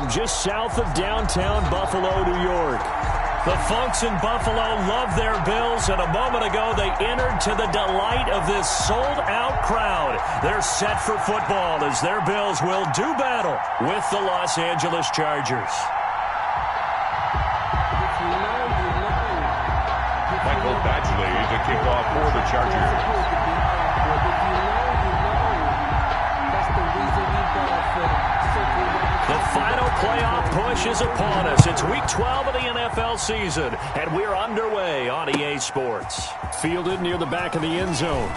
from just south of downtown Buffalo, New York. The folks in Buffalo love their Bills, and a moment ago they entered to the delight of this sold-out crowd. They're set for football as their Bills will do battle with the Los Angeles Chargers. Michael Badgley to kick off for the Chargers. The final playoff push is upon us. It's Week 12 of the NFL season, and we're underway on EA Sports. Fielded near the back of the end zone.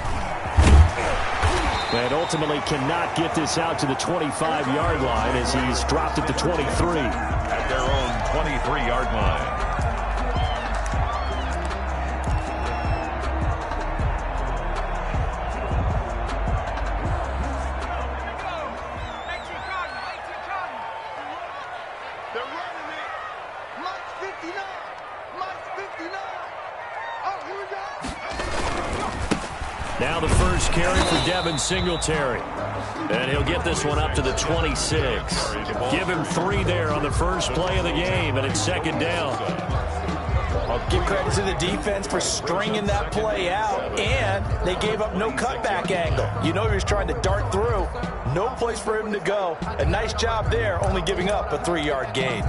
And ultimately cannot get this out to the 25-yard line as he's dropped at the 23. At their own 23-yard line. Now the first carry for Devin Singletary. And he'll get this one up to the 26. Give him 3 there on the first play of the game, and it's second down. I'll give credit to the defense for stringing that play out, and they gave up no cutback angle. You know he was trying to dart through. No place for him to go. A nice job there, only giving up a 3-yard gain.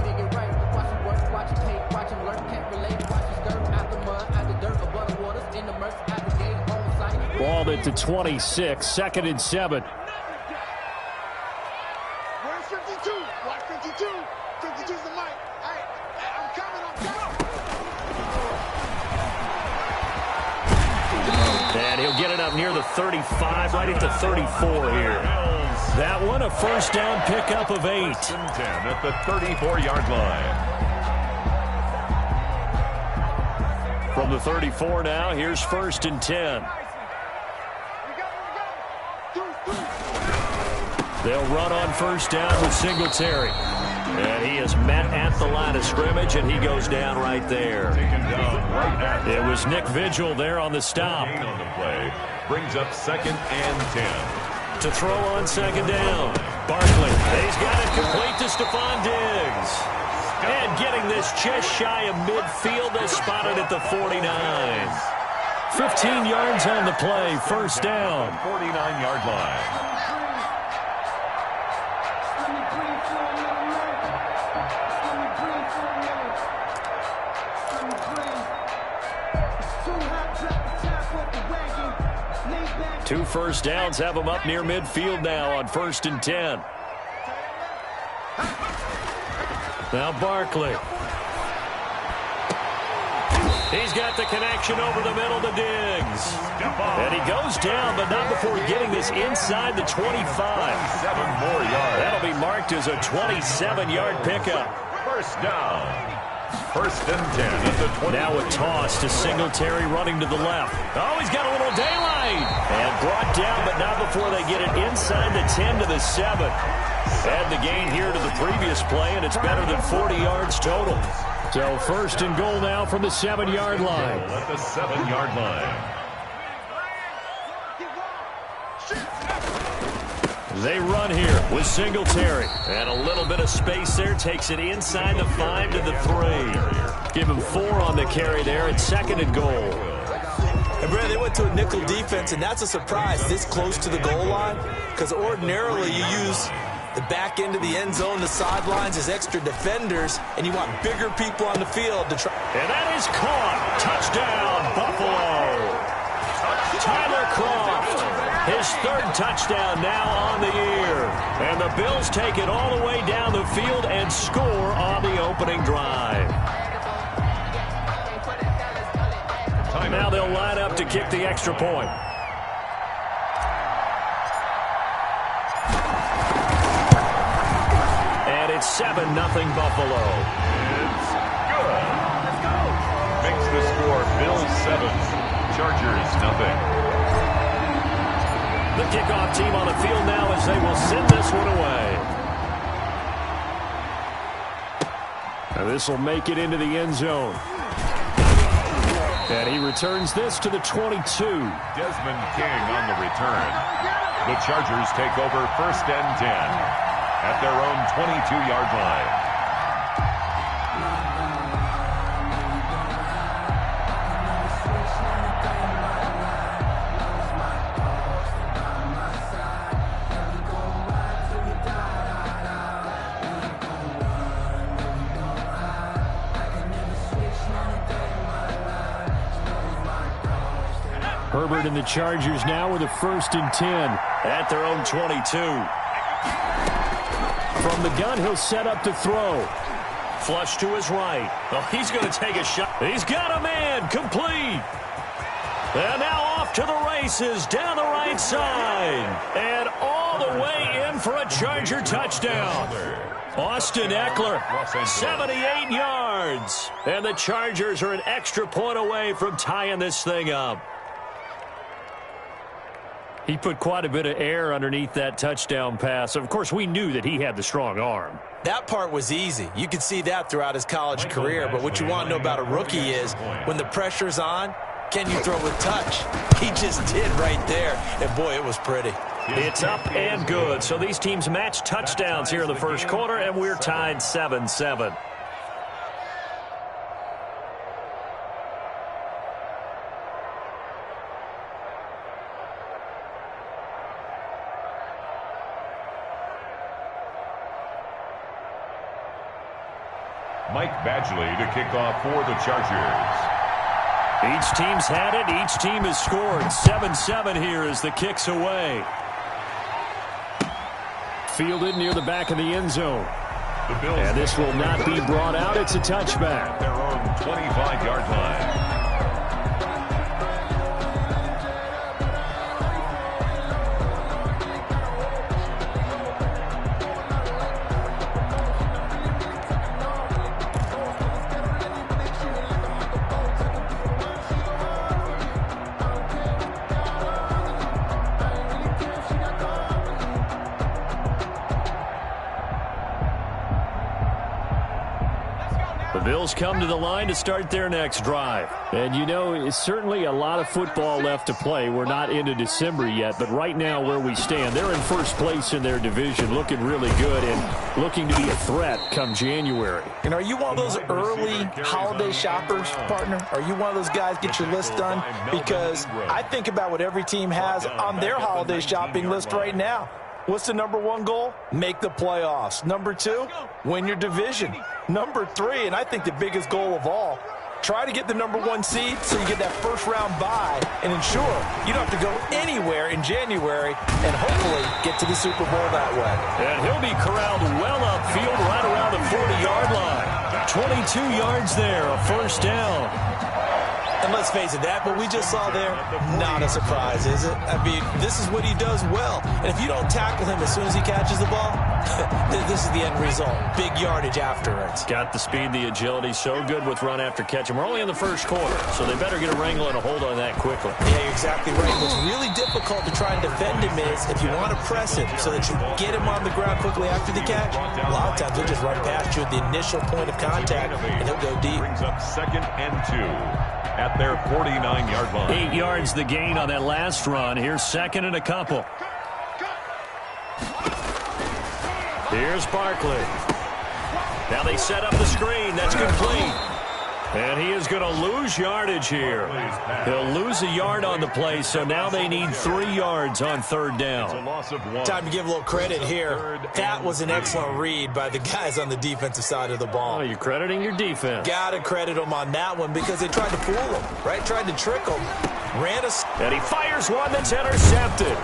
Ball at the 26, 2nd and 7. Where's 52? Watch 52. 52's the mic. Hey, I'm coming. And he'll get it up near the 35, right at the 34 here. That one, a first down pickup of 8. 10 at the 34-yard line. From the 34 now, here's 1st and 10. They'll run on first down with Singletary. And he is met at the line of scrimmage, and he goes down right there. It was Nick Vigil there on the stop. On the play. Brings up 2nd and 10. To throw on second down. Barkley. He's got it complete to Stephon Diggs. And getting this just shy of midfield, they spotted at the 49. 15 yards on the play, first down. 49-yard line. Two first downs have them up near midfield now on 1st and 10. Now Barkley. He's got the connection over the middle to Diggs. And he goes down, but not before getting this inside the 25. 7 more yards. That'll be marked as a 27-yard pickup. First down. 1st and 10 at the 20. Now a toss to Singletary running to the left. Oh, he's got a little daylight. And brought down, but not before they get it inside the 10 to the 7. Add the gain here to the previous play, and it's better than 40 yards total. So 1st and goal now from the 7-yard line. At the 7-yard line. They run here with Singletary. And a little bit of space there. Takes it inside the 5 to the 3. Give him 4 on the carry there at 2nd and goal. And Brad, they went to a nickel defense, and that's a surprise this close to the goal line. Because ordinarily you use the back end of the end zone, the sidelines as extra defenders, and you want bigger people on the field to try. And that is caught. Touchdown, Buffalo. Tyler Kroft, his 3rd touchdown now on the year. And the Bills take it all the way down the field and score on the opening drive. Now they'll line up to kick the extra point. And it's 7-0 Buffalo. It's good. Let's go. Makes the score Bills 7, Chargers 0. The kickoff team on the field now as they will send this one away. Now this will make it into the end zone. And he returns this to the 22. Desmond King on the return. The Chargers take over 1st and 10 at at their own 22-yard line. Herbert and the Chargers now with a 1st and 10 at their own 22. From the gun, he'll set up to throw. Flush to his right. Oh, he's going to take a shot. He's got a man. Complete. And now off to the races down the right side. And all the way in for a Charger touchdown. Austin Eckler, 78 yards. And the Chargers are an extra point away from tying this thing up. He put quite a bit of air underneath that touchdown pass. Of course, we knew that he had the strong arm. That part was easy. You could see that throughout his college career. But what you want to know about a rookie is when the pressure's on, can you throw with touch? He just did right there. And, boy, it was pretty. It's up and good. So these teams match touchdowns here in the first quarter, and we're tied 7-7. Mike Badgley to kick off for the Chargers. Each team's had it. Each team has scored. 7-7 here as the kick's away. Fielded near the back of the end zone. And this will not be brought out. It's a touchback. Their own 25-yard line. Bills come to the line to start their next drive. And, you know, it's certainly a lot of football left to play. We're not into December yet, but right now where we stand, they're in first place in their division, looking really good and looking to be a threat come January. And are you one of those early holiday shoppers, partner? Are you one of those guys get your list done? Because I think about what every team has on their holiday shopping list right now. What's the number one goal? Make the playoffs. Number two, win your division. Number three, and I think the biggest goal of all, try to get the number one seed so you get that first round bye and ensure you don't have to go anywhere in January and hopefully get to the Super Bowl that way. And he'll be corralled well upfield right around the 40-yard line. 22 yards there, a first down. And let's face it, that what we just saw there, not a surprise, is it? I mean, this is what he does well. And if you don't tackle him as soon as he catches the ball, this is the end result. Big yardage afterwards. Got the speed, the agility, so good with run after catch. And we're only in the first quarter, so they better get a wrangle and a hold on that quickly. Yeah, you're exactly right. What's really difficult to try and defend him is if you want to press him so that you get him on the ground quickly after the catch, a lot of times he'll just run past you at the initial point of contact, and he'll go deep. Brings up 2nd and 2. At their 49-yard line. 8 yards the gain on that last run. Here's 2nd and a couple. Here's Barkley. Now they set up the screen. That's complete. And he is going to lose yardage here. He'll lose a yard on the play, so now they need 3 yards on 3rd down. Time to give a little credit here. That was an excellent read by the guys on the defensive side of the ball. Oh, you're crediting your defense. Got to credit them on that one because they tried to fool him, right? Tried to trick him. And he fires one that's intercepted.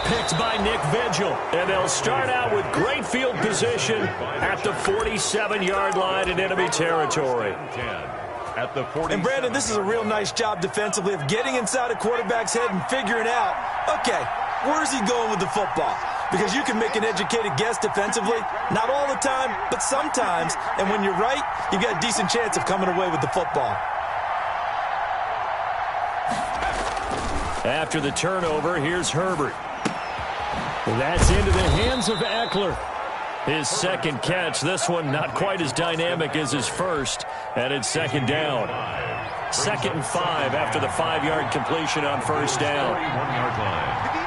Picked by Nick Vigil. And they'll start out with great field position at the 47-yard line in enemy territory. At the 40. And, Brandon, this is a real nice job defensively of getting inside a quarterback's head and figuring out, okay, where's he going with the football? Because you can make an educated guess defensively. Not all the time, but sometimes. And when you're right, you've got a decent chance of coming away with the football. After the turnover, here's Herbert. That's into the hands of Eckler. His 2nd catch. This one not quite as dynamic as his first. And it's 2nd down. 2nd and 5 after the 5-yard completion on 1st down. 41-yard line.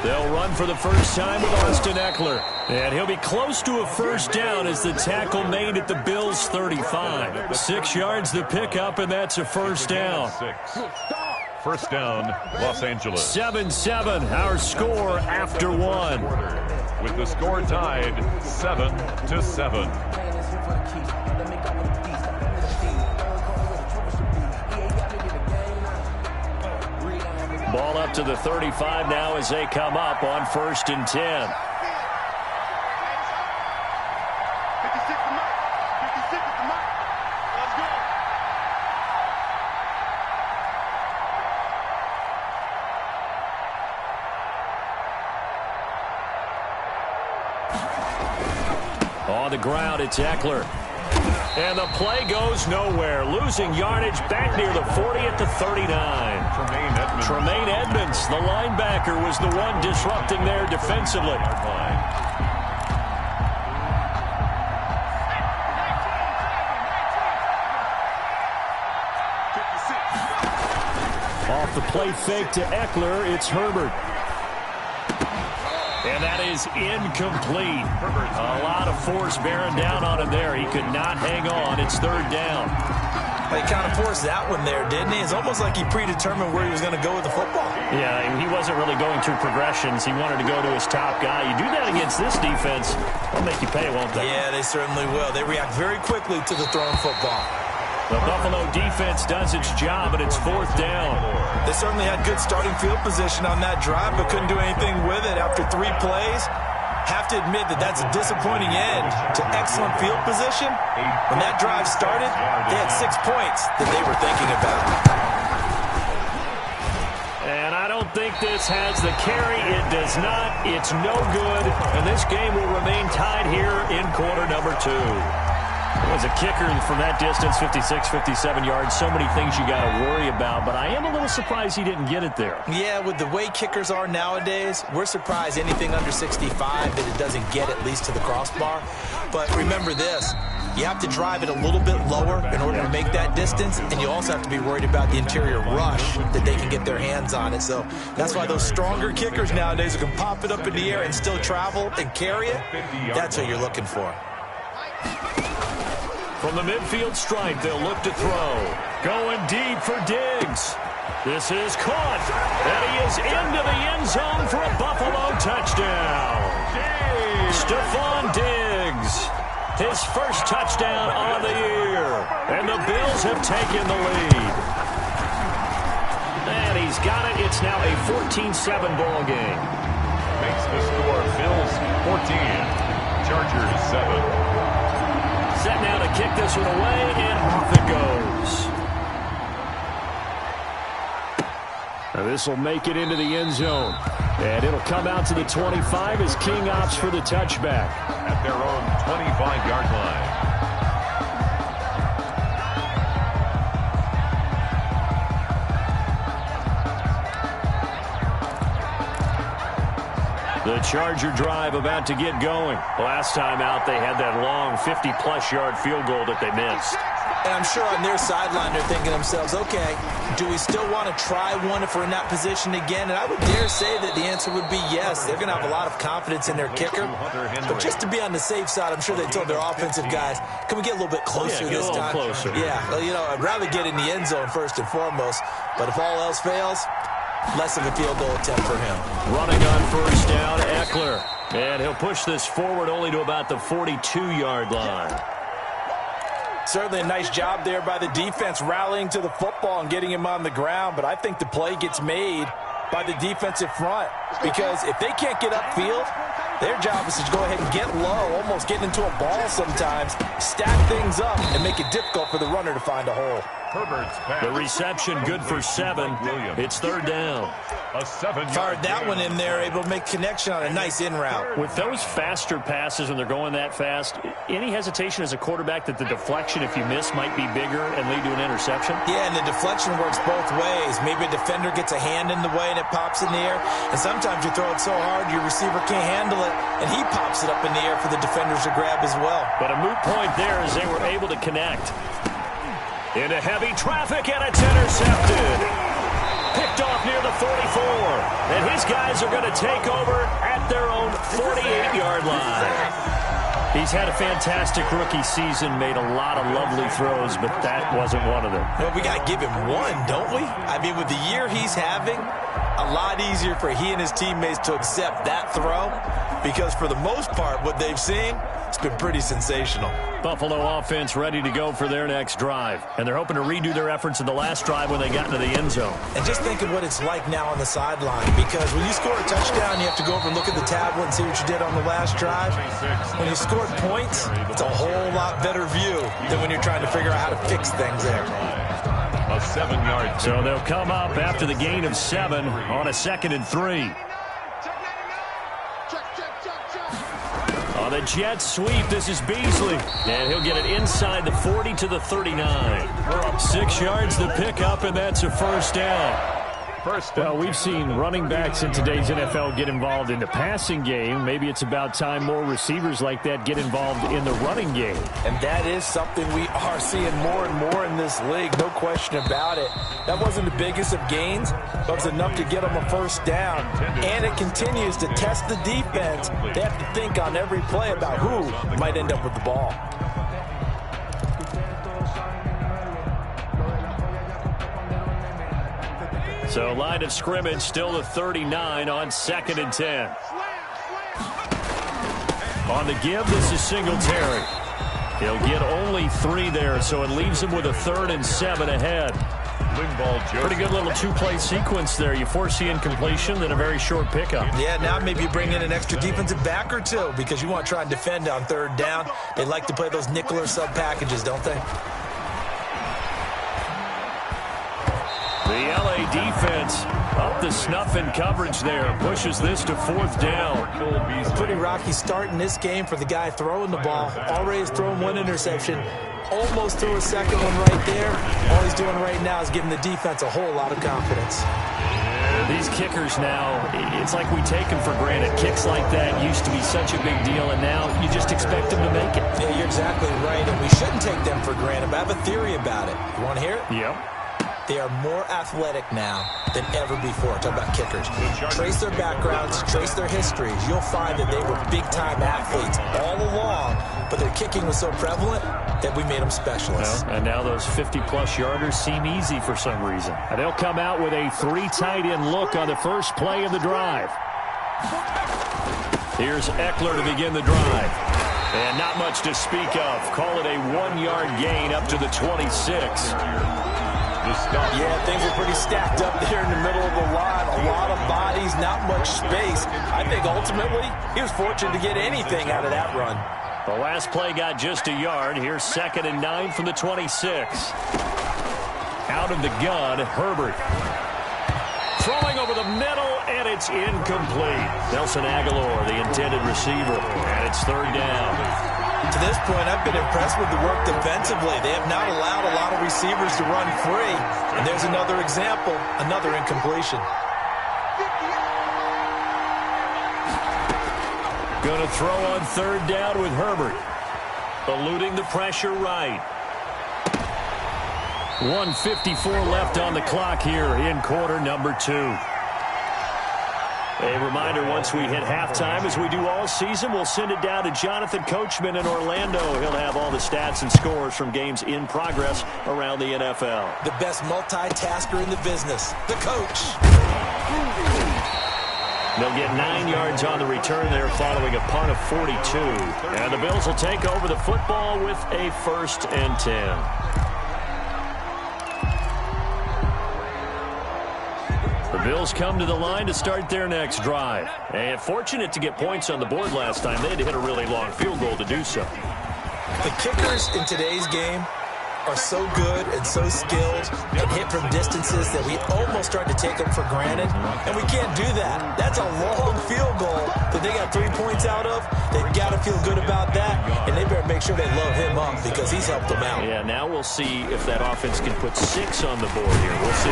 They'll run for the first time with Austin Eckler. And he'll be close to a first down as the tackle made at the Bills' 35. 6 yards the pickup, and that's a first down. First down, Los Angeles. 7-7, our score after 1. With the score tied 7-7. Ball up to the 35 now as they come up on 1st and 10. On the ground, it's Eckler. And the play goes nowhere. Losing yardage back near the 40 at the 39. Tremaine Edmonds, the linebacker, was the one disrupting there defensively. Off the play fake to Eckler, it's Herbert. And that is incomplete. A lot of force bearing down on him there. He could not hang on. It's 3rd down. He kind of forced that one there, didn't he? It's almost like he predetermined where he was going to go with the football. Yeah, he wasn't really going through progressions. He wanted to go to his top guy. You do that against this defense, they'll make you pay, won't they? Yeah, they certainly will. They react very quickly to the thrown football. The Buffalo defense does its job, but it's 4th down. They certainly had good starting field position on that drive, but couldn't do anything with it after 3 plays. Have to admit that that's a disappointing end to excellent field position. When that drive started, they had 6 points that they were thinking about. And I don't think this has the carry. It does not. It's no good. And this game will remain tied here in quarter number 2. As a kicker from that distance, 56, 57 yards, so many things you got to worry about, but I am a little surprised he didn't get it there. Yeah, with the way kickers are nowadays, we're surprised anything under 65 that it doesn't get at least to the crossbar. But remember this, you have to drive it a little bit lower in order to make that distance, and you also have to be worried about the interior rush that they can get their hands on it. So that's why those stronger kickers nowadays who can pop it up in the air and still travel and carry it, that's what you're looking for. From the midfield stripe, they'll look to throw. Going deep for Diggs. This is caught. And he is into the end zone for a Buffalo touchdown. Stephon Diggs. His first touchdown on the year. And the Bills have taken the lead. And he's got it. It's now a 14-7 ball game. Makes the score Bills 14, Chargers 7. Set now to kick this one away, and off it goes. Now this will make it into the end zone. And it'll come out to the 25 as King opts for the touchback. At their own 25-yard line. The Charger drive about to get going. Last time out, they had that long 50-plus yard field goal that they missed. And I'm sure on their sideline they're thinking to themselves, okay, do we still want to try one if we're in that position again? And I would dare say that the answer would be yes. They're going to have a lot of confidence in their kicker. But just to be on the safe side, I'm sure they told their offensive guys, can we get a little bit closer this time? Closer. Yeah, well, you know, I'd rather get in the end zone first and foremost. But if all else fails, less of a field goal attempt for him. Running on first down, Eckler. And he'll push this forward only to about the 42-yard line. Certainly a nice job there by the defense rallying to the football and getting him on the ground. But I think the play gets made by the defensive front. Because if they can't get upfield, their job is to go ahead and get low, almost getting into a ball sometimes, stack things up, and make it difficult for the runner to find a hole. The reception good for 7. It's 3rd down. A 7-yard Fired that one in there, able to make connection on a nice in route. With those faster passes when they're going that fast, any hesitation as a quarterback that the deflection, if you miss, might be bigger and lead to an interception? Yeah, and the deflection works both ways. Maybe a defender gets a hand in the way and it pops in the air. And sometimes you throw it so hard your receiver can't handle it, and he pops it up in the air for the defenders to grab as well. But a moot point there as they were able to connect. Into heavy traffic, and it's intercepted. Picked off near the 44. And his guys are going to take over at their own 48-yard line. He's had a fantastic rookie season, made a lot of lovely throws, but that wasn't one of them. Well, we got to give him one, don't we? I mean, with the year he's having, a lot easier for he and his teammates to accept that throw because for the most part, what they've seen, it's been pretty sensational. Buffalo offense ready to go for their next drive. And they're hoping to redo their efforts in the last drive when they got into the end zone. And just think of what it's like now on the sideline, because when you score a touchdown, you have to go over and look at the tablet and see what you did on the last drive. When you scored points, it's a whole lot better view than when you're trying to figure out how to fix things there. A 7-yard. So they'll come up after the gain of 7 on a 2nd and 3. On the jet sweep, this is Beasley. And he'll get it inside the 40 to the 39. 6 yards the pickup, and that's a first down. Well, we've seen running backs in today's NFL get involved in the passing game. Maybe it's about time more receivers like that get involved in the running game. And that is something we are seeing more and more in this league, no question about it. That wasn't the biggest of gains, but it was enough to get them a first down. And it continues to test the defense. They have to think on every play about who might end up with the ball. So line of scrimmage still the 39 on 2nd and 10. On the give, this is Singletary. He'll get only 3 there, so it leaves him with a 3rd and 7 ahead. Pretty good little 2-play sequence there. You force the incompletion, then a very short pickup. Yeah, now maybe you bring in an extra defensive back or two because you want to try and defend on 3rd down. They like to play those nickel or sub packages, don't they? The LA defense up the snuff in coverage there. Pushes this to 4th down. A pretty rocky start in this game for the guy throwing the ball. Already has thrown 1 interception. Almost threw a 2nd one right there. All he's doing right now is giving the defense a whole lot of confidence. These kickers now, it's like we take them for granted. Kicks like that used to be such a big deal, and now you just expect them to make it. Yeah, you're exactly right, and we shouldn't take them for granted. But I have a theory about it. You want to hear it? Yep. They are more athletic now than ever before. Talk about kickers. Trace their backgrounds, trace their histories. You'll find that they were big-time athletes all along, but their kicking was so prevalent that we made them specialists. Well, and now those 50-plus yarders seem easy for some reason. And they'll come out with a 3-tight-end look on the first play of the drive. Here's Eckler to begin the drive. And not much to speak of. Call it a 1-yard gain up to the 26. Yeah, things are pretty stacked up there in the middle of the line. A lot of bodies, not much space. I think ultimately he was fortunate to get anything out of that run. The last play got just a yard. Here's 2nd and 9 from the 26. Out of the gun, Herbert. Throwing over the middle, and it's incomplete. Nelson Aguilar, the intended receiver, and it's 3rd down. To this point, I've been impressed with the work defensively. They have not allowed a lot of receivers to run free. And there's another example, another incompletion. Going to throw on 3rd down with Herbert. Eluding the pressure right. 1:54 left on the clock here in quarter number 2. A reminder, once we hit halftime, as we do all season, we'll send it down to Jonathan Coachman in Orlando. He'll have all the stats and scores from games in progress around the NFL. The best multitasker in the business, the coach. They'll get 9 yards on the return there following a punt of 42. And the Bills will take over the football with a 1st and 10. The Bills come to the line to start their next drive. And fortunate to get points on the board last time. They had to hit a really long field goal to do so. The kickers in today's game are so good and so skilled and hit from distances that we almost start to take them for granted. And we can't do that. That's a long field goal that they got 3 points out of. They've got to feel good about that. And they better make sure they load him up because he's helped them out. Yeah, now we'll see if that offense can put 6 on the board here. We'll see.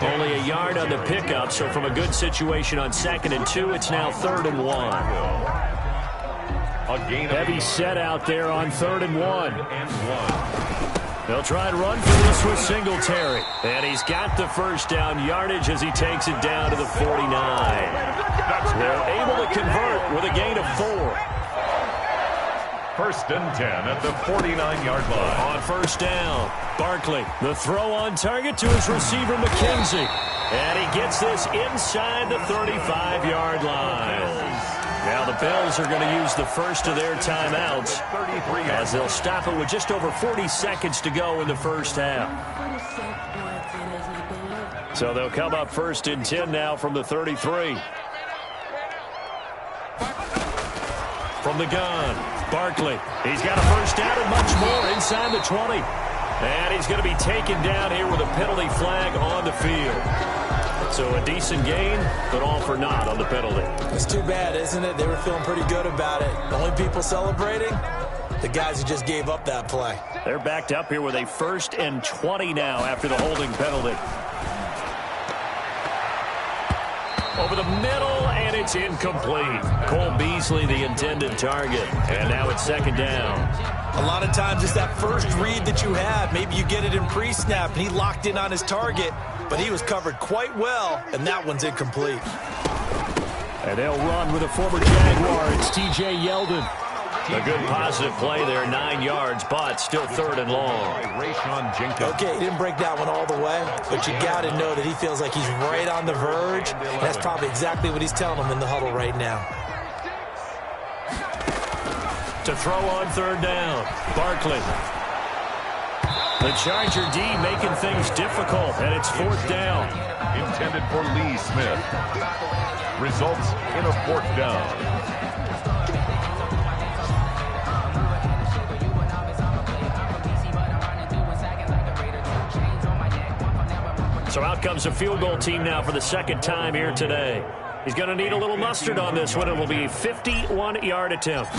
Only a yard on the pickup, so from a good situation on 2nd and 2, it's now 3rd and 1. Heavy set out there on 3rd and 1. They'll try and run for this with Singletary. And he's got the first down yardage as he takes it down to the 49. They're able to convert with a gain of 4. First and 10 at the 49-yard line. On first down, Barkley, the throw on target to his receiver, McKenzie. And he gets this inside the 35-yard line. Now the Bills are going to use the first of their timeouts as they'll stop it with just over 40 seconds to go in the first half. So they'll come up first and 10 now from the 33. From the gun, Barkley. He's got a first down and much more inside the 20. And he's going to be taken down here with a penalty flag on the field. So a decent gain, but all for naught on the penalty. It's too bad, isn't it? They were feeling pretty good about it. The only people celebrating, the guys who just gave up that play. They're backed up here with a first and 20 now after the holding penalty. Over the middle, and it's incomplete. Cole Beasley, the intended target. And now it's second down. A lot of times it's that first read that you have. Maybe you get it in pre-snap, and he locked in on his target, but he was covered quite well, and that one's incomplete. And they'll run with a former Jaguar. It's T.J. Yeldon. A good positive play there, 9 yards, but still third and long. Okay, he didn't break that one all the way, but you got to know that he feels like he's right on the verge. And that's probably exactly what he's telling them in the huddle right now. To throw on third down, Barkley. The Charger D making things difficult, and it's fourth down. Intended for Lee Smith. Results in a fourth down. So out comes a field goal team now for the second time here today. He's going to need a little mustard on this one. It will be a 51-yard attempt.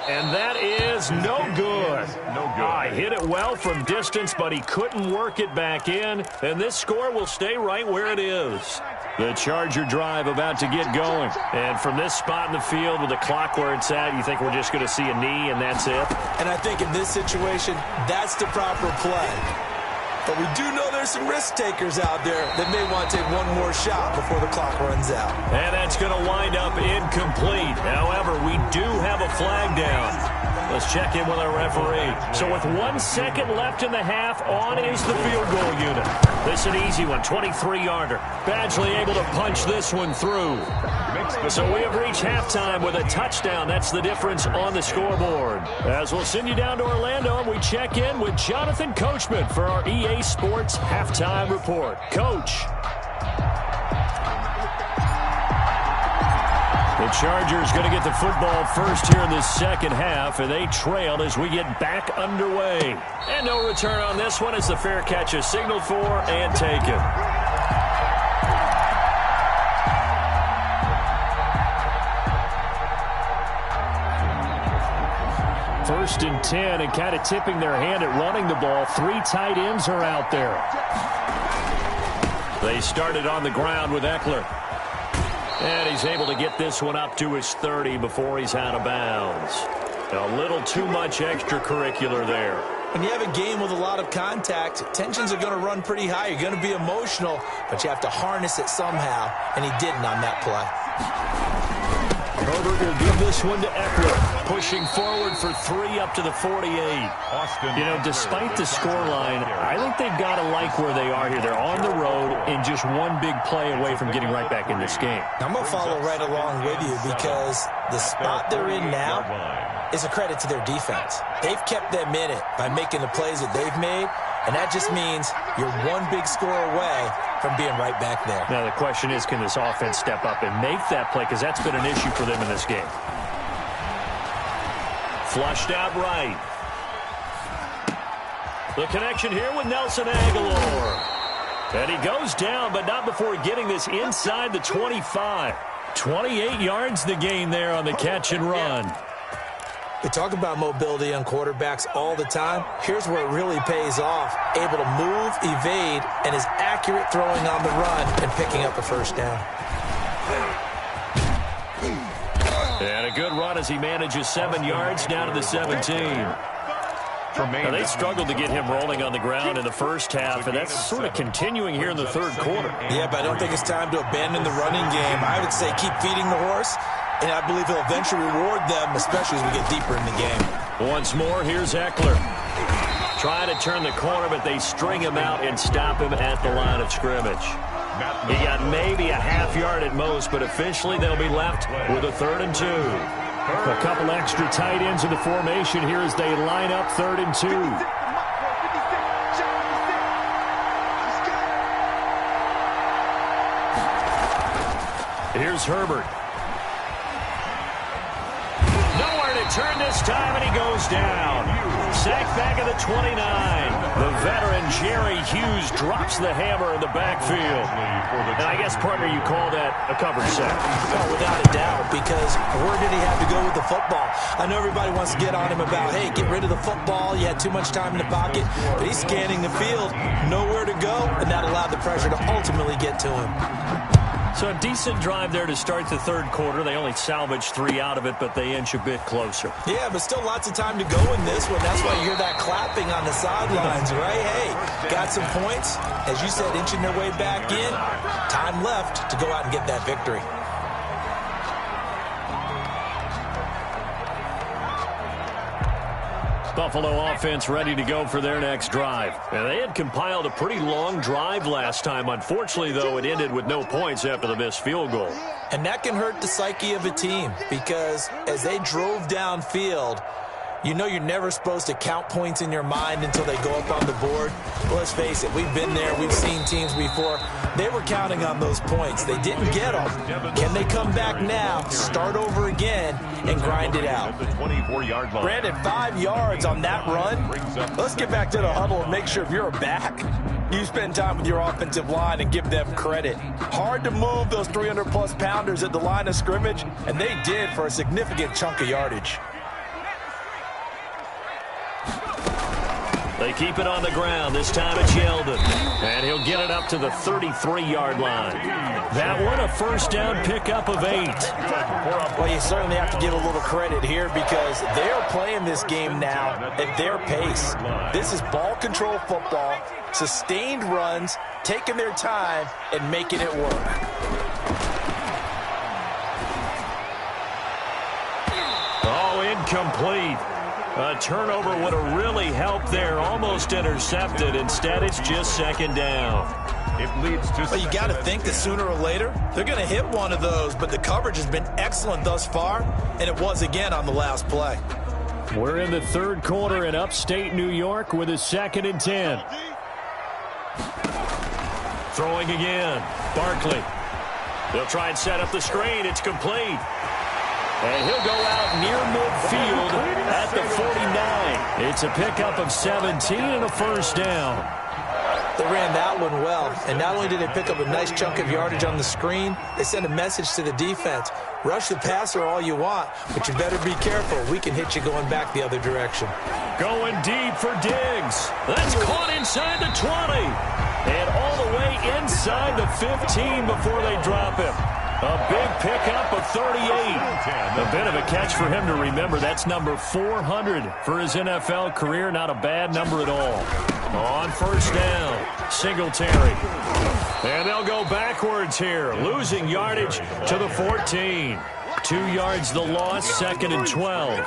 And that is no good. No good. Hit it well from distance, but he couldn't work it back in. And this score will stay right where it is. The Charger drive about to get going. And from this spot in the field with the clock where it's at, you think we're just going to see a knee and that's it? And I think in this situation, that's the proper play. But we do know there's some risk takers out there that may want to take one more shot before the clock runs out. And that's going to wind up incomplete. However, we do have a flag down. Let's check in with our referee. So with 1 second left in the half, on is the field goal unit. This is an easy one, 23-yarder. Badgley able to punch this one through. So we have reached halftime with a touchdown. That's the difference on the scoreboard. As we'll send you down to Orlando, and we check in with Jonathan Coachman for our EA Sports Halftime Report. Coach. The Chargers going to get the football first here in the second half, and they trailed as we get back underway. And no return on this one as the fair catch is signaled for and taken. First and 10, and kind of tipping their hand at running the ball. 3 tight ends are out there. They started on the ground with Eckler. And he's able to get this one up to his 30 before he's out of bounds. A little too much extracurricular there. When you have a game with a lot of contact, tensions are going to run pretty high. You're going to be emotional, but you have to harness it somehow, and he didn't on that play. Herbert will give this one to Eckler, pushing forward for 3 up to the 48. You know, despite the scoreline, I think they've got to like where they are here. They're on the road and just one big play away from getting right back in this game. I'm going to follow right along with you because the spot they're in now is a credit to their defense. They've kept them in it by making the plays that they've made, and that just means you're one big score away from being right back there. Now the question is, can this offense step up and make that play? Because that's been an issue for them in this game. Flushed out right. The connection here with Nelson Aguilar. And he goes down, but not before getting this inside the 25. 28 yards the gain there on the catch and run. We talk about mobility on quarterbacks all the time. Here's where it really pays off. Able to move, evade, and is accurate throwing on the run and picking up a first down. And a good run as he manages 7 yards down to the 17. Now, they struggled to get him rolling on the ground in the first half, and that's sort of continuing here in the third quarter. Yeah, but I don't think it's time to abandon the running game. I would say keep feeding the horse, and I believe he'll eventually reward them, especially as we get deeper in the game. Once more, here's Eckler. Trying to turn the corner, but they string him out and stop him at the line of scrimmage. He got maybe a half yard at most, but officially they'll be left with a 3rd and 2. A couple extra tight ends in the formation here as they line up 3rd and 2. Here's Herbert. Nowhere to turn this time, and he goes down. Sacked back at the 29. The veteran Jerry Hughes drops the hammer in the backfield. And I guess, partner, you call that a cover sack. Oh, without a doubt, because where did he have to go with the football? I know everybody wants to get on him about, hey, get rid of the football. You had too much time in the pocket. But he's scanning the field, nowhere to go, and that allowed the pressure to ultimately get to him. So a decent drive there to start the third quarter. They only salvaged 3 out of it, but they inch a bit closer. Yeah, but still lots of time to go in this one. That's why you hear that clapping on the sidelines, right? Hey, got some points. As you said, inching their way back in. Time left to go out and get that victory. Buffalo offense ready to go for their next drive. And they had compiled a pretty long drive last time. Unfortunately, though, it ended with no points after the missed field goal. And that can hurt the psyche of a team because as they drove downfield, you know you're never supposed to count points in your mind until they go up on the board. Well, let's face it, we've been there. We've seen teams before. They were counting on those points. They didn't get them. Can they come back now, start over again, and grind it out? Brandon, 5 yards on that run. Let's get back to the huddle and make sure if you're a back, you spend time with your offensive line and give them credit. Hard to move those 300-plus pounders at the line of scrimmage, and they did for a significant chunk of yardage. They keep it on the ground. This time it's Yeldon. And he'll get it up to the 33-yard line. That one a first down pickup of 8. Well, you certainly have to give a little credit here because they are playing this game now at their pace. This is ball control football, sustained runs, taking their time, and making it work. Oh, incomplete. A turnover would have really helped there. Almost intercepted. Instead, it's just second down. It leads to. Well, you got to think that sooner or later they're going to hit one of those, but the coverage has been excellent thus far, and it was again on the last play. We're in the third quarter in upstate New York with a 2nd and 10. Throwing again. Barkley. They'll try and set up the screen. It's complete. And he'll go out near midfield at the 49. It's a pickup of 17 and a first down. They ran that one well, and not only did they pick up a nice chunk of yardage on the screen, they sent a message to the defense. Rush the passer all you want, but you better be careful. We can hit you going back the other direction. Going deep for Diggs. That's caught inside the 20. And all the way inside the 15 before they drop him. A big pickup of 38. A bit of a catch for him to remember. That's number 400 for his NFL career. Not a bad number at all. On first down, Singletary. And they'll go backwards here, losing yardage to the 14. 2 yards the loss, 2nd and 12.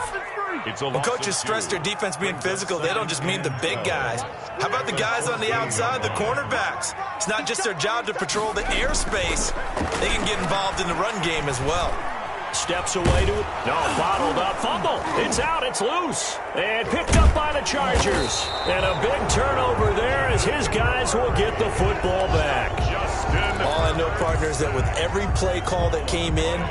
When coaches stress their defense being physical, they don't just mean the big guys. How about the guys on the outside, the cornerbacks? It's not just their job to patrol the airspace. They can get involved in the run game as well. Steps away to it. No, bottled up. Fumble. It's out. It's loose. And picked up by the Chargers. And a big turnover there as his guys will get the football back. All I know, partners, that with every play call that came in,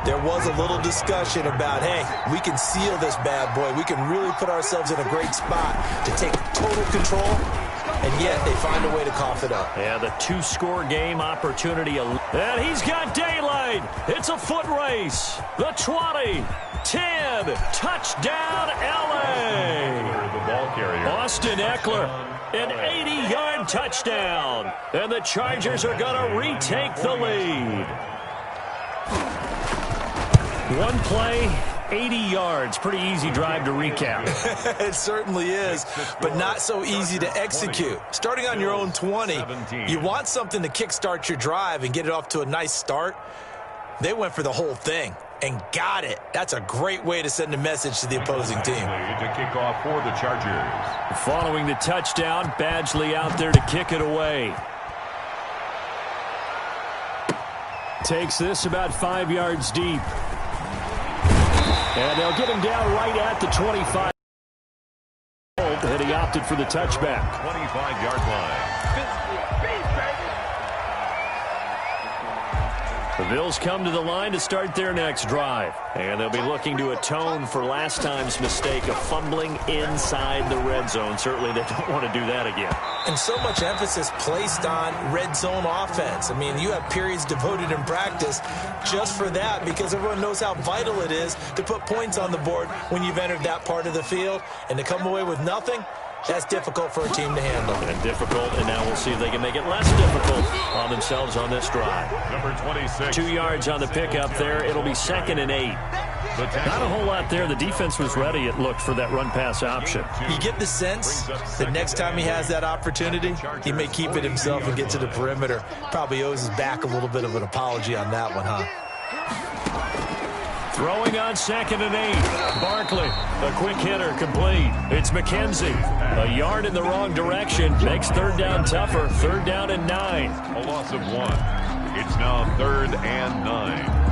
there was a little discussion about, hey, we can seal this bad boy. We can really put ourselves in a great spot to take total control, and yet they find a way to cough it up. Yeah, the 2-score game opportunity. And he's got daylight. It's a foot race. The 20, 10, touchdown, L.A. The ball carrier. Austin Eckler, an 80-yard touchdown. And the Chargers are going to retake the lead. One play, 80 yards. Pretty easy drive to recap. It certainly is, but not so easy to execute. Starting on your own 20, you want something to kickstart your drive and get it off to a nice start. They went for the whole thing and got it. That's a great way to send a message to the opposing team. To kick off for the Chargers. Following the touchdown, Badgley out there to kick it away. Takes this about 5 yards deep. And they'll get him down right at the 25. And he opted for the touchback. 25-yard line. The Bills come to the line to start their next drive. And they'll be looking to atone for last time's mistake of fumbling inside the red zone. Certainly they don't want to do that again. And so much emphasis placed on red zone offense. I mean, you have periods devoted in practice just for that because everyone knows how vital it is to put points on the board when you've entered that part of the field. And to come away with nothing, that's difficult for a team to handle. And difficult, and now we'll see if they can make it less difficult on themselves on this drive. Number 26. 2 yards on the pickup there. It'll be 2nd and 8. Not a whole lot there. The defense was ready, it looked, for that run-pass option. You get the sense that next time he has that opportunity, he may keep it himself and get to the perimeter. Probably owes his back a little bit of an apology on that one, huh? Throwing on 2nd and 8. Barkley, a quick hitter, complete. It's McKenzie. A yard in the wrong direction. Makes 3rd down tougher. 3rd down and 9. A loss of 1. It's now 3rd and 9.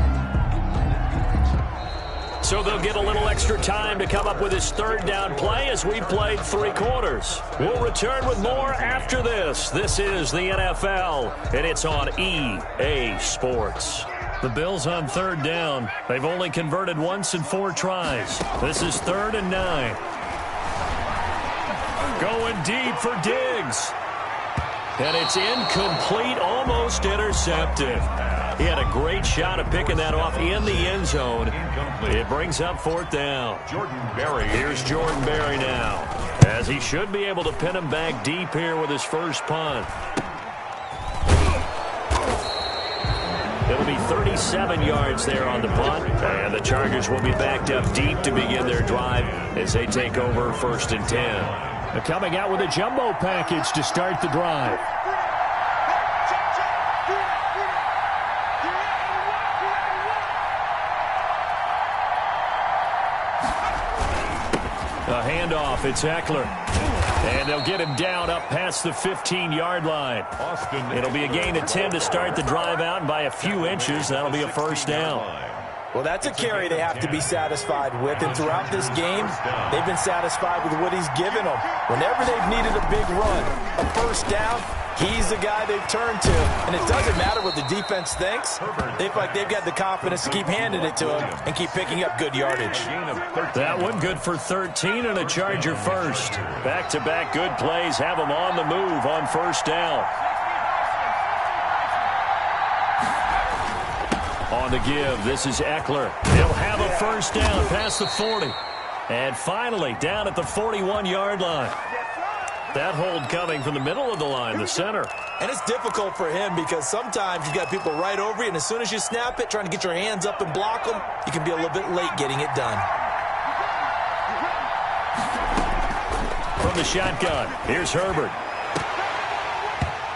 So they'll get a little extra time to come up with his 3rd down play as we played 3 quarters. We'll return with more after this. This is the NFL, and it's on EA Sports. The Bills on 3rd down. They've only converted once in 4 tries. This is 3rd and 9. Going deep for Diggs. And it's incomplete, almost intercepted. He had a great shot at picking that off in the end zone. It brings up 4th down. Jordan Berry. Here's Jordan Berry now, as he should be able to pin him back deep here with his first punt. It'll be 37 yards there on the punt, and the Chargers will be backed up deep to begin their drive as they take over 1st and 10. They're coming out with a jumbo package to start the drive. A handoff, it's Eckler. And they'll get him down up past the 15-yard line. It'll be a gain of 10 to start the drive out, and by a few inches, that'll be a 1st down. Well, that's a carry they have to be satisfied with, and throughout this game, they've been satisfied with what he's given them. Whenever they've needed a big run, a 1st down, he's the guy they've turned to. And it doesn't matter what the defense thinks. They feel like they've got the confidence to keep handing it to him and keep picking up good yardage. That one good for 13 and a Charger first. Back-to-back good plays have them on the move on 1st down. On the give, this is Eckler. He'll have a 1st down past the 40. And finally, down at the 41-yard line. That hold coming from the middle of the line, the center. And it's difficult for him because sometimes you got people right over you, and as soon as you snap it, trying to get your hands up and block them, you can be a little bit late getting it done. From the shotgun, here's Herbert.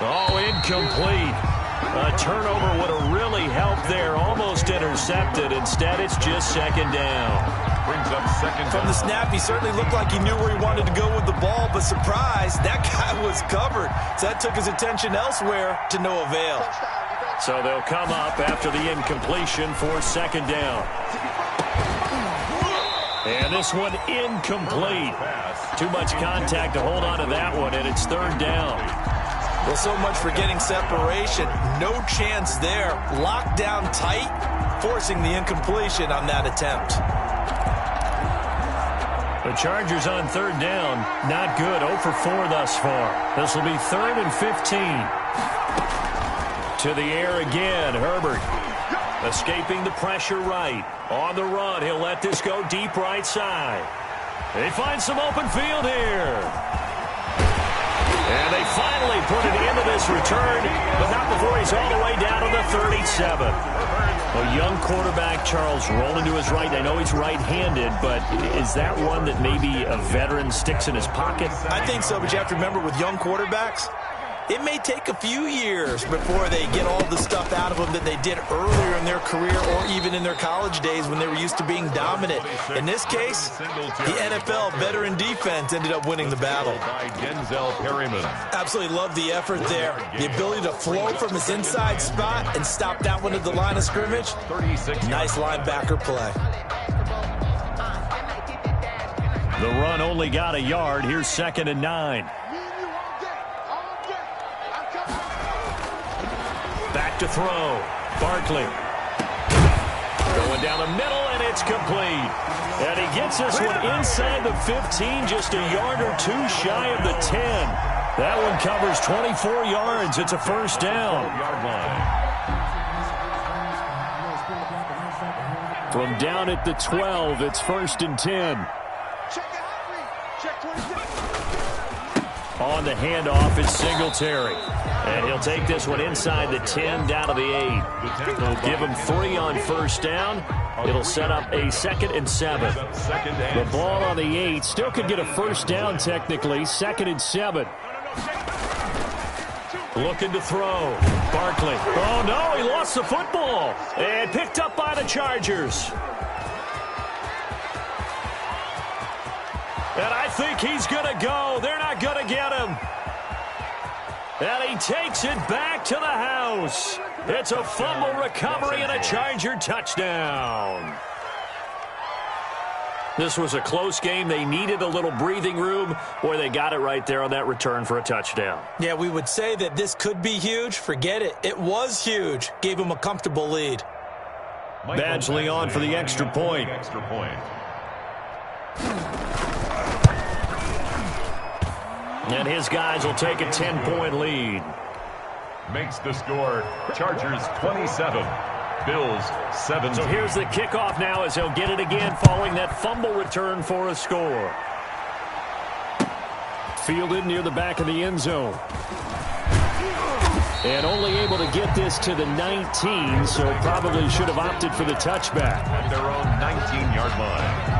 Oh, incomplete. A turnover would have really helped there. Almost intercepted. Instead, it's just 2nd down. Brings up 2nd. From the snap, he certainly looked like he knew where he wanted to go with the ball, but surprise, that guy was covered. So that took his attention elsewhere to no avail. So they'll come up after the incompletion for 2nd down. And this one incomplete. Too much contact to hold on to that one, and it's 3rd down. Well, so much for getting separation. No chance there. Locked down tight, forcing the incompletion on that attempt. The Chargers on 3rd down. Not good. 0 for 4 thus far. This will be 3rd and 15. To the air again. Herbert escaping the pressure right. On the run. He'll let this go deep right side. They find some open field here. And they finally put it into this return, but not before he's all the way down to the 37. A young quarterback, Charles, rolling to his right. I know he's right-handed, but is that one that maybe a veteran sticks in his pocket? I think so, but you have to remember with young quarterbacks, it may take a few years before they get all the stuff out of them that they did earlier in their career or even in their college days when they were used to being dominant. In this case, the NFL veteran defense ended up winning the battle. Absolutely love the effort there. The ability to flow from his inside spot and stop that one at the line of scrimmage. Nice linebacker play. The run only got a yard. Here's 2nd and 9. Back to throw. Barkley. Going down the middle, and it's complete. And he gets this one inside the 15, just a yard or two shy of the 10. That one covers 24 yards. It's a first down. From down at the 12, it's 1st and 10. On the handoff is Singletary. And he'll take this one inside the 10, down to the 8. Give him 3 on first down. It'll set up a 2nd and 7. The ball on the 8. Still could get a first down technically. 2nd and 7. Looking to throw. Barkley. Oh, no, he lost the football. And picked up by the Chargers. And I think he's going to go. They're not going to get him. And he takes it back to the house. It's a fumble recovery and a Charger touchdown. This was a close game. They needed a little breathing room, or they got it right there on that return for a touchdown. Yeah, we would say that this could be huge. Forget it. It was huge. Gave him a comfortable lead. Badgley on for the extra point. And his guys will take a 10-point lead. Makes the score Chargers 27, Bills 17. So here's the kickoff now as he'll get it again following that fumble return for a score. Fielded near the back of the end zone. And only able to get this to the 19, so probably should have opted for the touchback. At their own 19-yard line.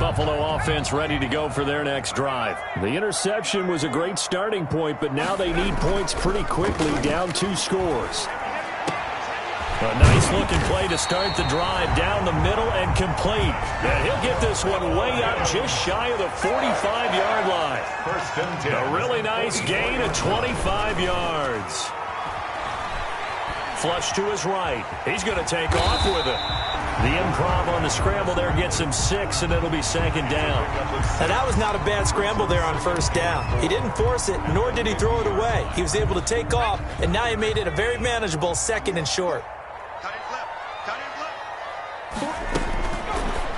Buffalo offense ready to go for their next drive. The interception was a great starting point, but now they need points pretty quickly, down 2 scores. A nice-looking play to start the drive down the middle and complete. And he'll get this one way up just shy of the 45-yard line. First and 10. A really nice gain of 25 yards. Flush to his right. He's going to take off with it. The improv on the scramble there gets him 6, and it'll be 2nd down. And that was not a bad scramble there on first down. He didn't force it, nor did he throw it away. He was able to take off, and now he made it a very manageable 2nd and short.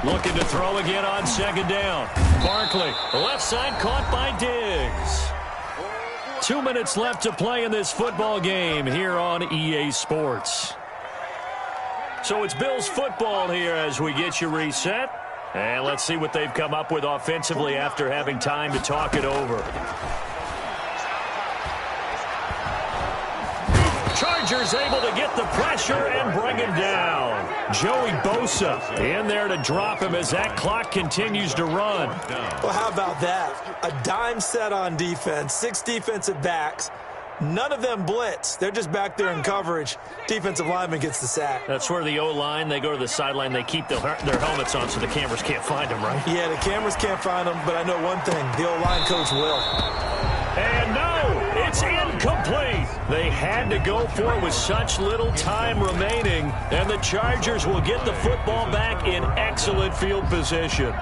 Looking to throw again on 2nd down. Barkley, left side caught by Diggs. 2 minutes left to play in this football game here on EA Sports. So it's Bills football here as we get you reset. And let's see what they've come up with offensively after having time to talk it over. Chargers able to get the pressure and bring him down. Joey Bosa in there to drop him as that clock continues to run. Well, how about that? A dime set on defense, 6 defensive backs. None of them blitz. They're just back there in coverage. Defensive lineman gets the sack. That's where the O-line, they go to the sideline, they keep their helmets on so the cameras can't find them, right? Yeah, the cameras can't find them, but I know one thing. The O-line coach will. And no, it's incomplete. They had to go for it with such little time remaining, and the Chargers will get the football back in excellent field position.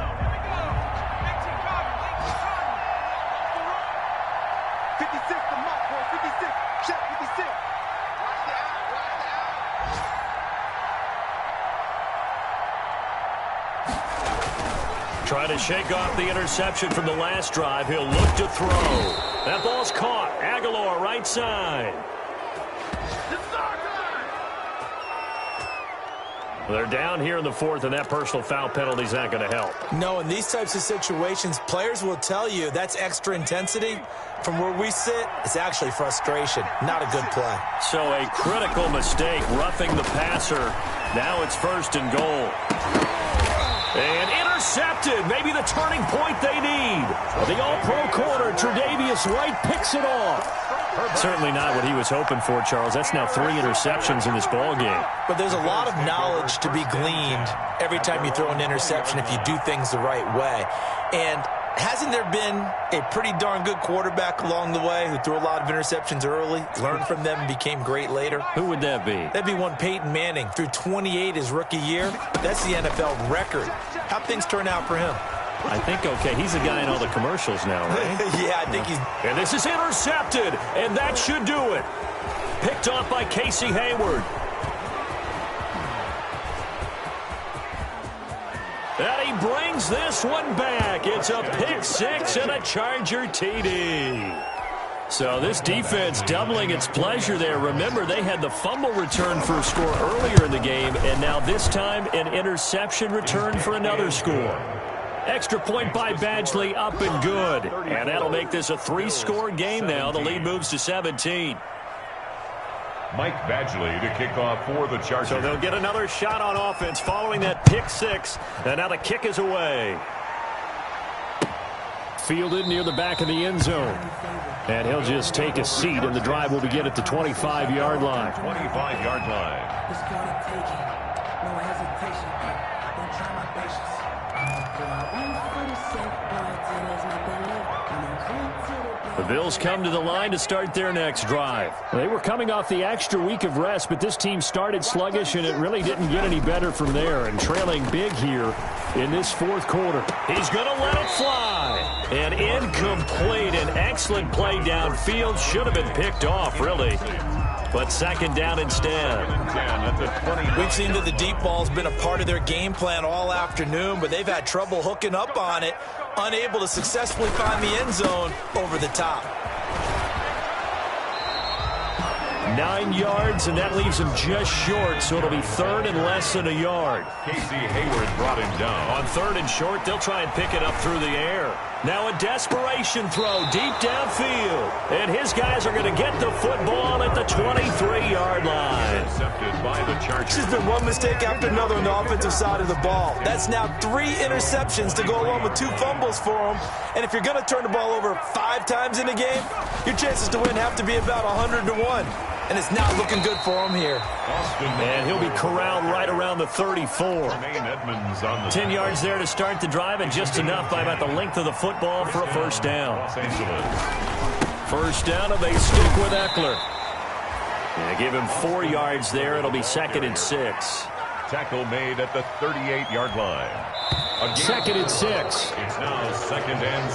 Try to shake off the interception from the last drive. He'll look to throw. That ball's caught. Aguilar right side. They're down here in the fourth, and that personal foul penalty is not going to help. No, in these types of situations, players will tell you that's extra intensity. From where we sit, it's actually frustration. Not a good play. So a critical mistake, roughing the passer. Now it's 1st and goal. And intercepted. Maybe the turning point they need. The all-pro corner, Tre'Davious White, picks it off. Certainly not what he was hoping for, Charles. That's now 3 interceptions in this ball game. But there's a lot of knowledge to be gleaned every time you throw an interception if you do things the right way. And hasn't there been a pretty darn good quarterback along the way who threw a lot of interceptions early, learned from them, and became great later? Who would that be? That'd be one Peyton Manning. Threw 28 his rookie year. That's the NFL record. How'd things turn out for him? I think okay. He's the guy in all the commercials now, right? Yeah, I think he's... And this is intercepted, and that should do it. Picked off by Casey Hayward. And he brings this one back. It's a pick 6 and a Charger TD. So this defense doubling its pleasure there. Remember, they had the fumble return for a score earlier in the game, and now this time an interception return for another score. Extra point by Badgley, up and good. And that'll make this a 3-score game now. The lead moves to 17. Mike Badgley to kick off for the Chargers. So they'll get another shot on offense following that pick 6. And now the kick is away. Fielded near the back of the end zone. And he'll just take a seat, and the drive will begin at the 25-yard line. 25-yard line. It's gonna take it. No hesitation. Don't try my patience. The Bills come to the line to start their next drive. They were coming off the extra week of rest, but this team started sluggish, and it really didn't get any better from there. And trailing big here in this 4th quarter. He's going to let it fly. And incomplete. An excellent play downfield. Should have been picked off, really. But 2nd down instead. We've seen that the deep ball's been a part of their game plan all afternoon, but they've had trouble hooking up on it, unable to successfully find the end zone over the top. 9 yards, and that leaves him just short, so it'll be 3rd and less than a yard. Casey Hayward brought him down. On 3rd and short, they'll try and pick it up through the air. Now a desperation throw deep downfield. And his guys are going to get the football at the 23-yard line. Intercepted by the Chargers. This has been one mistake after another on the offensive side of the ball. That's now 3 interceptions to go along with 2 fumbles for him. And if you're going to turn the ball over 5 times in a game, your chances to win have to be about 100-1. And it's not looking good for him here. And he'll be corralled right around the 34. 10 yards there to start the drive, and just enough by about the length of the football for a 1st down. 1st down, and they stick with Eckler. They give him 4 yards there. It'll be 2nd and 6. Tackle made at the 38-yard line. 2nd and 6. It's now 2nd and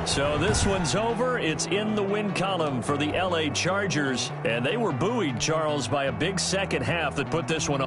6. So this one's over. It's in the win column for the LA Chargers. And they were buoyed, Charles, by a big second half that put this one